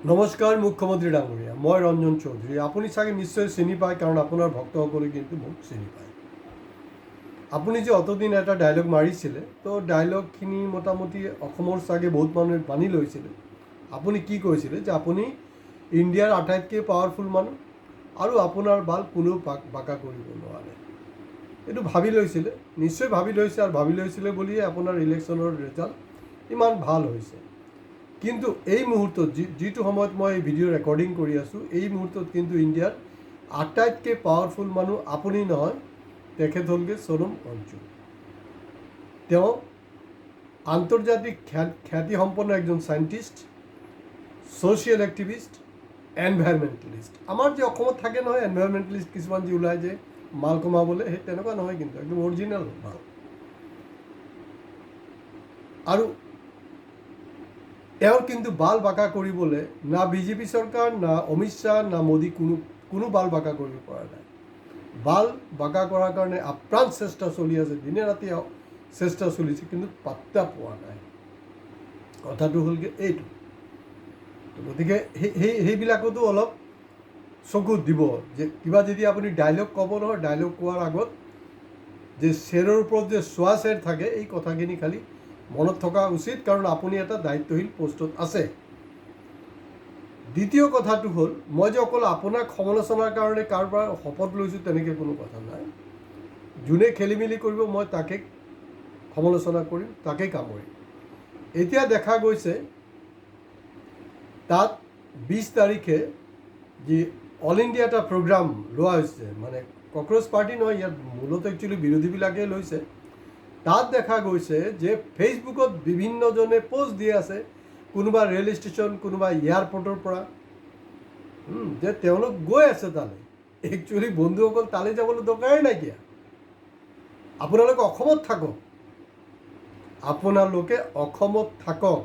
নমস্কাৰ মুখ্যমন্ত্ৰী ডাঙৰীয়া, মই ৰঞ্জন চৌধুৰী। আপুনি চাগে নিশ্চয় চিনি পায়, কাৰণ আপোনাৰ ভক্তসকলে কিন্তু মোক চিনি পায়। আপুনি যে অতদিন এটা ডায়লগ মাৰিছিলে, তো ডায়লগখিনি মোটামুটি অসমৰ চাগে বহুত মানুহে মানি লৈছিলে। আপুনি কি কৈছিলে যে আপুনি ইণ্ডিয়াৰ আটাইতকৈ পাৱাৰফুল মানুহ আৰু আপোনাৰ বাল কোনেও বাঁকা কৰিব নোৱাৰে। এইটো ভাবি লৈছিলে, নিশ্চয় ভাবি লৈছে, আৰু ভাবি লৈছিলে বুলিয়ে আপোনাৰ ইলেকশ্যনৰ ৰিজাল্ট ইমান ভাল হৈছে। কিন্তু এই মুহূৰ্তত যিটো সময়ত মই ভিডিঅ' ৰেকৰ্ডিং কৰি আছোঁ, এই মুহূৰ্তত কিন্তু ইণ্ডিয়াত আটাইতকৈ পাৱাৰফুল মানুহ আপুনি নহয়, তেখেত হ'লগৈ সোনম ৱাংচুক। তেওঁ আন্তৰ্জাতিক খ্যাতিসম্পন্ন এজন চাইণ্টিষ্ট, ছ'চিয়েল এক্টিভিষ্ট, এনভাইৰমেণ্টেলিষ্ট। আমাৰ যে অসমত থাকে নহয় এনভাইৰমেণ্টেলিষ্ট কিছুমান যে ওলাই যে মাল কমাবলৈ, সেই তেনেকুৱা নহয়, কিন্তু একদম অৰিজিনেল মাল। আৰু তেওঁৰ কিন্তু বাল বাঁকা কৰিবলৈ না বিজেপি চৰকাৰ, না অমিত শ্বাহ, না মোদী কোনো বাল বাঁকা কৰিব পৰা নাই। বাল বাঁকা কৰাৰ কাৰণে আপ্ৰাণ চেষ্টা চলি আছে, দিনে ৰাতি চেষ্টা চলিছে, কিন্তু পাত্তা পোৱা নাই। কথাটো হ'লগৈ এইটো। গতিকে সেইবিলাকতো অলপ চকুত দিব, যে কিবা যদি আপুনি ডায়লগ ক'ব নহয়, ডায়লগ কোৱাৰ আগত যে শ্বেৰৰ ওপৰত যে চোৱা শ্বেৰ থাকে, এই কথাখিনি খালি মনত থকা উচিত, কাৰণ আপুনি এটা দায়িত্বশীল পষ্টত আছে। দ্বিতীয় কথাটো হ'ল, মই যে অকল আপোনাক সমালোচনাৰ কাৰণে কাৰোবাৰ শপত লৈছোঁ তেনেকৈ কোনো কথা নাই। যোনে খেলি মেলি কৰিব মই তাকে সমালোচনা কৰিম, তাকে কামুৰিম। এতিয়া দেখা গৈছে তাত 20 তাৰিখে যি অল ইণ্ডিয়া এটা প্ৰগ্ৰাম লোৱা হৈছে, মানে কক্ৰচ পাৰ্টি নহয়, ইয়াত মূলত একচুৱেলি বিৰোধীবিলাকে লৈছে। তাত দেখা গৈছে যে ফেচবুকত বিভিন্নজনে পোষ্ট দি আছে, কোনোবা ৰেল ষ্টেচন, কোনোবা এয়াৰপৰ্টৰ পৰা, যে তেওঁলোক গৈ আছে তালৈ। একচুৱেলি বন্ধুসকল, তালৈ যাবলৈ দৰকাৰেই নাইকিয়া। আপোনালোকে অসমত থাকক, আপোনালোকে অসমত থাকক,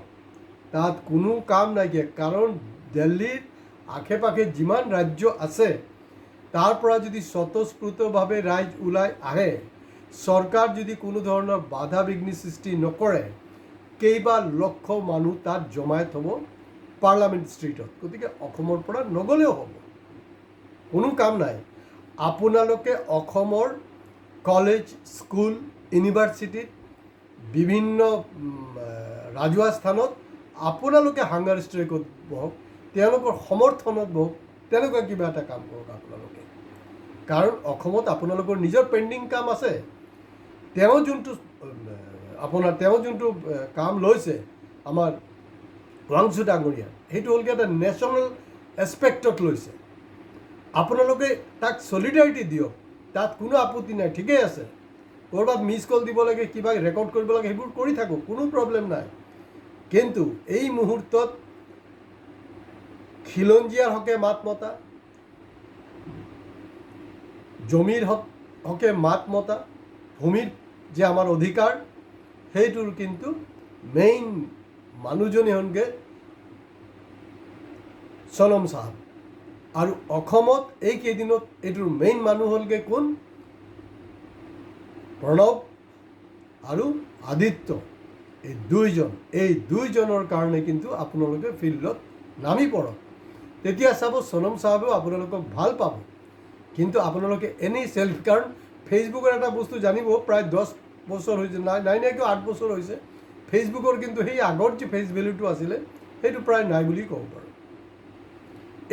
তাত কোনো কাম নাইকিয়া। কাৰণ দিল্লীৰ আশে পাশে যিমান ৰাজ্য আছে, তাৰ পৰা যদি স্বতঃস্ফূৰ্তভাৱে ৰাইজ ওলাই আহে, চৰকাৰ যদি কোনো ধৰণৰ বাধা বিঘ্নি সৃষ্টি নকৰে, কেইবা লক্ষ মানুহ তাত জমায়েত হ'ব পাৰ্লামেণ্ট ষ্ট্ৰীটত। গতিকে অসমৰ পৰা নগ'লেও হ'ব, কোনো কাম নাই। আপোনালোকে অসমৰ কলেজ, স্কুল, ইউনিভাৰ্চিটিত, বিভিন্ন ৰাজহুৱা স্থানত আপোনালোকে হাংগাৰ ষ্ট্ৰাইকত বহক, তেওঁলোকৰ সমৰ্থনত বহক, তেনেকুৱা কিবা এটা কাম কৰক আপোনালোকে। কাৰণ অসমত আপোনালোকৰ নিজৰ পেণ্ডিং কাম আছে। তেওঁ যোনটো কাম লৈছে আমাৰ ৱাংচু ডাঙৰীয়া, সেইটো হ'লগৈ এটা নেশ্যনেল এছপেক্টত লৈছে। আপোনালোকে তাক ছলিডাৰিটি দিয়ক, তাত কোনো আপত্তি নাই, ঠিকেই আছে। ক'ৰবাত মিছ কল দিব লাগে, কিবা ৰেকৰ্ড কৰিব লাগে, সেইবোৰ কৰি থাকক, কোনো প্ৰব্লেম নাই। কিন্তু এই মুহূৰ্তত খিলঞ্জীয়াৰ হকে মাত মতা, জমিৰ হকে মাত মতা, ভূমিৰ যে আমাৰ অধিকাৰ, সেইটোৰ কিন্তু মেইন মানুহজনী হ'লগৈ সোনম চাহাব। আৰু অসমত এইকেইদিনত এইটোৰ মেইন মানুহ হ'লগৈ কোন? প্ৰণৱ আৰু আদিত্য। এই দুইজনৰ কাৰণে কিন্তু আপোনালোকে ফিল্ডত নামি পৰক। তেতিয়া চাব সোনম চাহাবেও আপোনালোকক ভাল পাব। কিন্তু আপোনালোকে এনেই চেল্ফি, কাৰণ ফেচবুকৰ এটা বস্তু জানিব, প্ৰায় 10 বছৰ হৈছে, নাইকিয়া 8 বছৰ হৈছে, ফেচবুকৰ কিন্তু সেই আগৰ যে ফেচ ভেলুটো আছিলে, সেইটো প্ৰায় নাই বুলি ক'ব পাৰোঁ।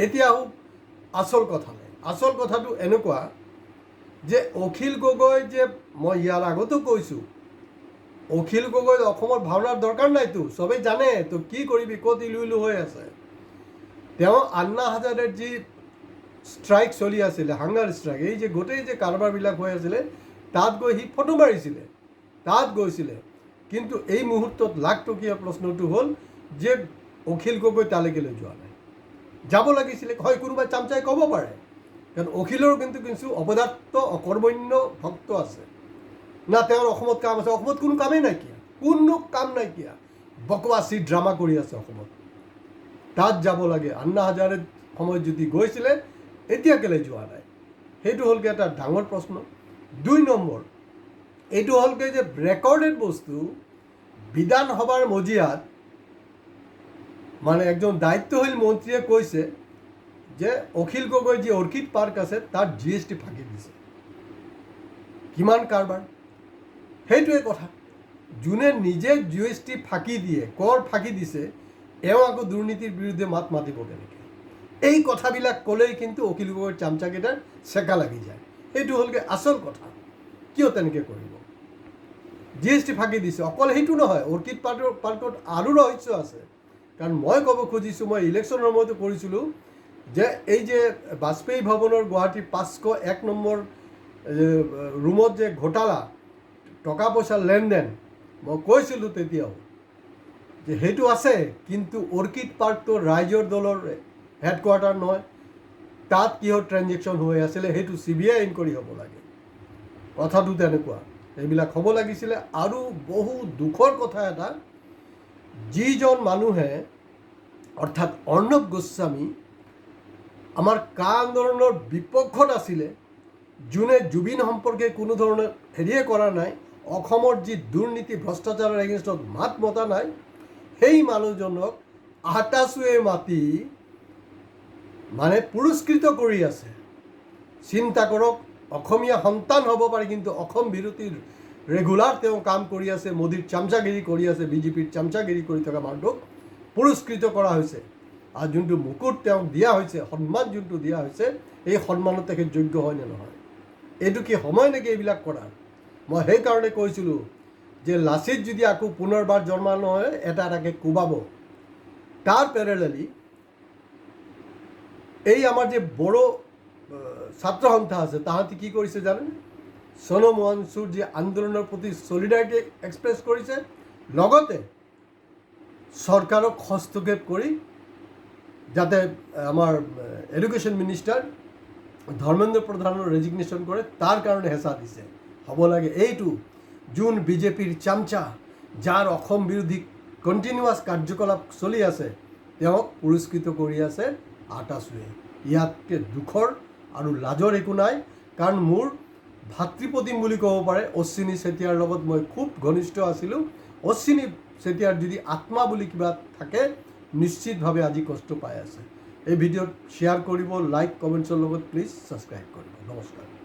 এতিয়া আহোঁ আচল কথালৈ। আচল কথাটো এনেকুৱা যে অখিল গগৈ, যে মই ইয়াৰ আগতো কৈছোঁ, অখিল গগৈ অসমৰ ভাওনাৰ দৰকাৰ নাইতো, চবেই জানে তো কি কৰিবি, ক'ত ইলু হৈ আছে। তেওঁ আন্না হাজাৰেৰ যি ষ্ট্ৰাইক চলি আছিলে, হাংগাৰ ষ্ট্ৰাইক, এই যে গোটেই যে কাৰবাৰবিলাক হৈ আছিলে, তাত গৈ সি ফটো মাৰিছিলে, তাত গৈছিলে। কিন্তু এই মুহূৰ্তত লাখটকীয়া প্ৰশ্নটো হ'ল যে অখিল গগৈ তালৈকে লৈ যোৱা নাই। যাব লাগিছিলে, হয় কোনোবাই চামচাই ক'ব পাৰে, কাৰণ অখিলৰ কিন্তু অপদাৰ্থ, অকৰ্মণ্য ভক্ত আছে। না তেওঁৰ অসমত কাম আছে? অসমত কোনো কামেই নাইকিয়া, কোনো কাম নাইকিয়া, বকৱাচি ড্ৰামা কৰি আছে অসমত। তাত যাব লাগে। আন্না হাজাৰে সময়ত যদি গৈছিলে, এতিয়া কেলৈ যোৱা নাই? সেইটো হ'লগৈ এটা ডাঙৰ প্ৰশ্ন। 2 নম্বৰ, এইটো হ'লগৈ যে ৰেকৰ্ডেড বস্তু বিধানসভাৰ মজিয়াত মানে একজন দায়িত্বশীল মন্ত্ৰীয়ে কৈছে যে অখিল গগৈ যি অৰ্কিড পাৰ্ক আছে তাত GST ফাঁকি দিছে। কিমান কাৰবাৰ, সেইটোৱে কথা। যোনে নিজে GST ফাঁকি দিয়ে, কৰ ফাঁকি দিছে, এওঁ আকৌ দুৰ্নীতিৰ বিৰুদ্ধে মাত মাতিব কেনেকৈ? এই কথাবিলাক ক'লেই কিন্তু অখিল গগৈৰ চামচাকেইটাৰ চেকা লাগি যায়। সেইটো হ'লগৈ আচল কথা। কিয় তেনেকৈ কৰিব? GST ফাঁকি দিছে, অকল সেইটো নহয়, অৰ্কিড পাৰ্কত আৰু ৰহস্য আছে। কাৰণ মই ক'ব খুজিছোঁ, মই ইলেকশ্যনৰ সময়তো কৰিছিলোঁ যে এই যে বাজপেয়ী ভৱনৰ গুৱাহাটীৰ 501 নম্বৰ ৰুমত যে ঘোটালা, টকা পইচাৰ লেনদেন, মই কৈছিলোঁ তেতিয়াও যে সেইটো আছে, কিন্তু অৰ্কিড পাৰ্কটো ৰাইজৰ দলৰ হেডকোৱাৰ্টাৰ নহয়। তাত কিহৰ ট্ৰেঞ্জেকশ্যন হৈ আছিলে সেইটো CBI ইনকুৱাৰী হ'ব লাগে। কথাটো তেনেকুৱা, এইবিলাক হ'ব লাগিছিলে। আৰু বহু দুখৰ কথা এটা, যিজন মানুহে অৰ্থাৎ অৰ্ণৱ গোস্বামী আমাৰ কা আন্দোলনৰ বিপক্ষত আছিলে, যোনে জুবিন সম্পৰ্কে কোনো ধৰণৰ হেৰিয়ে কৰা নাই, অসমৰ যি দুৰ্নীতি ভ্ৰষ্টাচাৰৰ এগেইনষ্টত মাত মতা নাই, সেই মানুহজনক আটাচুৱে মাতি মানে পুৰস্কৃত কৰি আছে। চিন্তা কৰক, অসমীয়া সন্তান হ'ব পাৰে, কিন্তু অসম বিৰোধীৰ ৰেগুলাৰ তেওঁ কাম কৰি আছে, মোদীৰ চামচাগিৰি কৰি আছে, BJPৰ চামচাগিৰি কৰি থকা মানুহটোক পুৰস্কৃত কৰা হৈছে। আৰু যোনটো মুকুট তেওঁক দিয়া হৈছে, সন্মান যোনটো দিয়া হৈছে, এই সন্মানত তেখেত যোগ্য হয় নে নহয়? এইটো কি সময় নেকি এইবিলাক কৰাৰ? মই সেইকাৰণে কৈছিলোঁ যে লাচিত যদি আকৌ পুনৰবাৰ জন্ম নহয়, এটা এটাকৈ কোবাব। তাৰ পেৰেলেলি এই আমাৰ যে বড়ো ছাত্ৰ সন্থা আছে, তাহাঁতি কি কৰিছে জানেনে? সোণম ৱাংচুৰ যি আন্দোলনৰ প্ৰতি ছলিডাৰিটি এক্সপ্ৰেছ কৰিছে, লগতে চৰকাৰক হস্তক্ষেপ কৰি যাতে আমাৰ এডুকেশ্যন মিনিষ্টাৰ ধৰ্মেন্দ্ৰ প্ৰধানৰ ৰেজিগনেশ্যন কৰে, তাৰ কাৰণে হেঁচা দিছে। হ'ব লাগে এইটো, যোন BJPৰ চামচা, যাৰ অসম বিৰোধী কণ্টিনিউৱাছ কাৰ্যকলাপ চলি আছে, তেওঁক পুৰস্কৃত কৰি আছে আটাচুৱে। ইয়াতকৈ দুখৰ আৰু লাজৰ একো নাই। কাৰণ মোৰ ভাতৃপ্ৰতিম বুলি ক'ব পাৰে অশ্বিনী চেতিয়াৰ লগত মই খুব ঘনিষ্ঠ আছিলোঁ। অশ্বিনী চেতিয়াৰ যদি আত্মা বুলি কিবা থাকে, নিশ্চিতভাৱে আজি কষ্ট পাই আছে। এই ভিডিঅ'ত শ্বেয়াৰ কৰিব, লাইক কমেণ্টছৰ লগত প্লিজ ছাবস্ক্ৰাইব কৰিব। নমস্কাৰ।